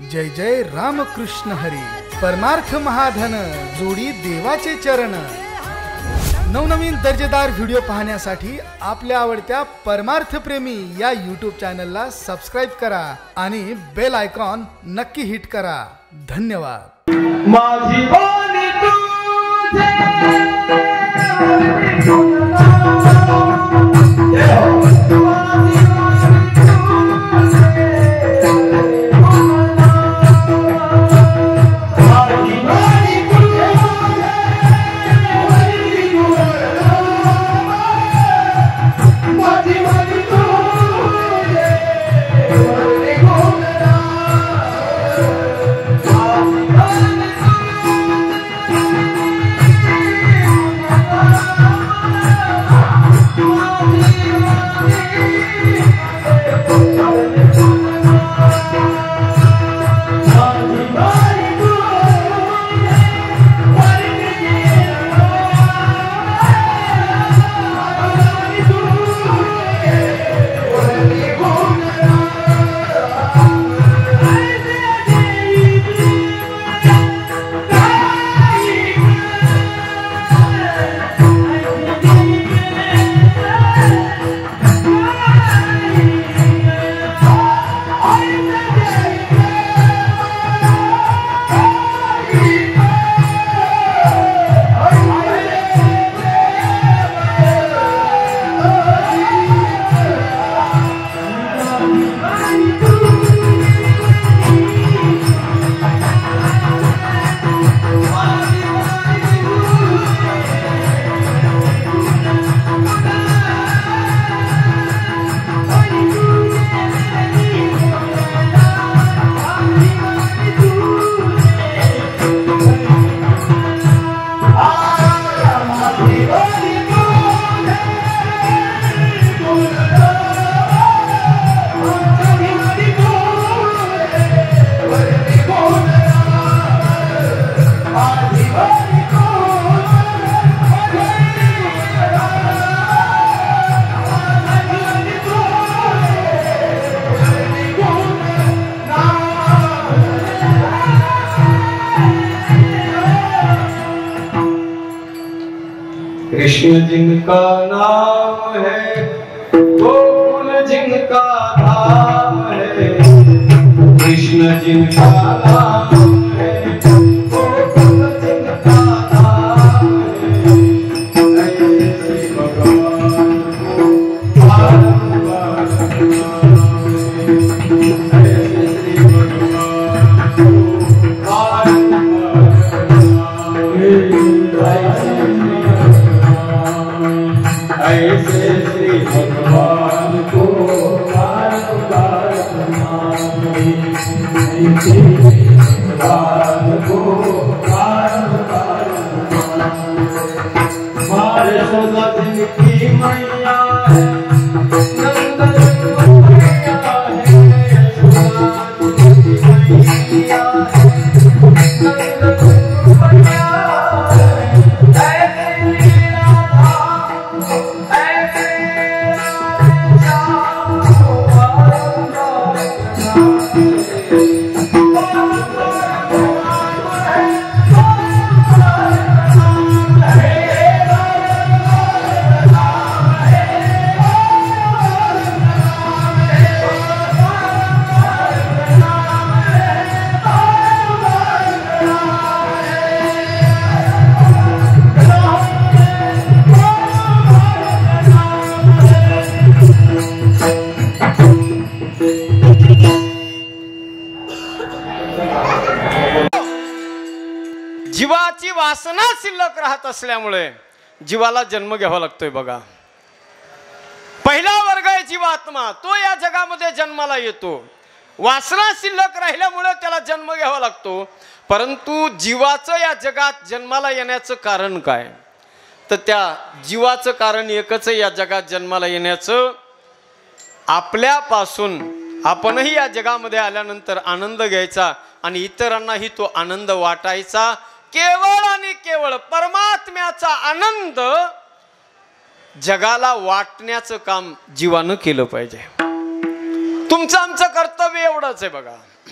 जय जय रामकृष्ण हरी। परमार्थ महाधन जोडी देवाचे चरण। नवनवीन दर्जेदार व्हिडिओ पाहण्यासाठी आपल्या आवडत्या परमार्थ प्रेमी या YouTube चॅनलला सबस्क्राइब करा आणि बेल आयकॉन नक्की हिट करा। धन्यवाद। माझी वाणी तुझे कृष्ण जिनका नाम है गोकुल जिनका धाम है। कृष्ण जिनका नाम है गोकुल जिनका धाम है। ऐसे भगवान को बारंबार ऐसे श्री भगवान को बारंबार भगवान को बारंबार हमारे सदा जिनकी मैया है जीवाची वासना शिल्लक राहत असल्यामुळे जीवाला जन्म घ्यावा लागतोय बघा। पहिला वर्ग आहे जीवात्मा, तो या जगामध्ये जन्माला येतो। वासना शिल्लक राहिल्यामुळे त्याला जन्म घ्यावा लागतो। परंतु जीवाचं या जगात जन्माला येण्याचं कारण काय? तर त्या जीवाचं कारण एकच आहे या जगात जन्माला येण्याचं, आपल्यापासून आपणही या जगामध्ये आल्यानंतर आनंद घ्यायचा आणि इतरांनाही तो आनंद वाटायचा। केवळ आणि केवळ परमात्म्याचा आनंद जगाला वाटण्याचं काम जीवानं केलं पाहिजे। तुमचं आमचं कर्तव्य एवढंच आहे बघा।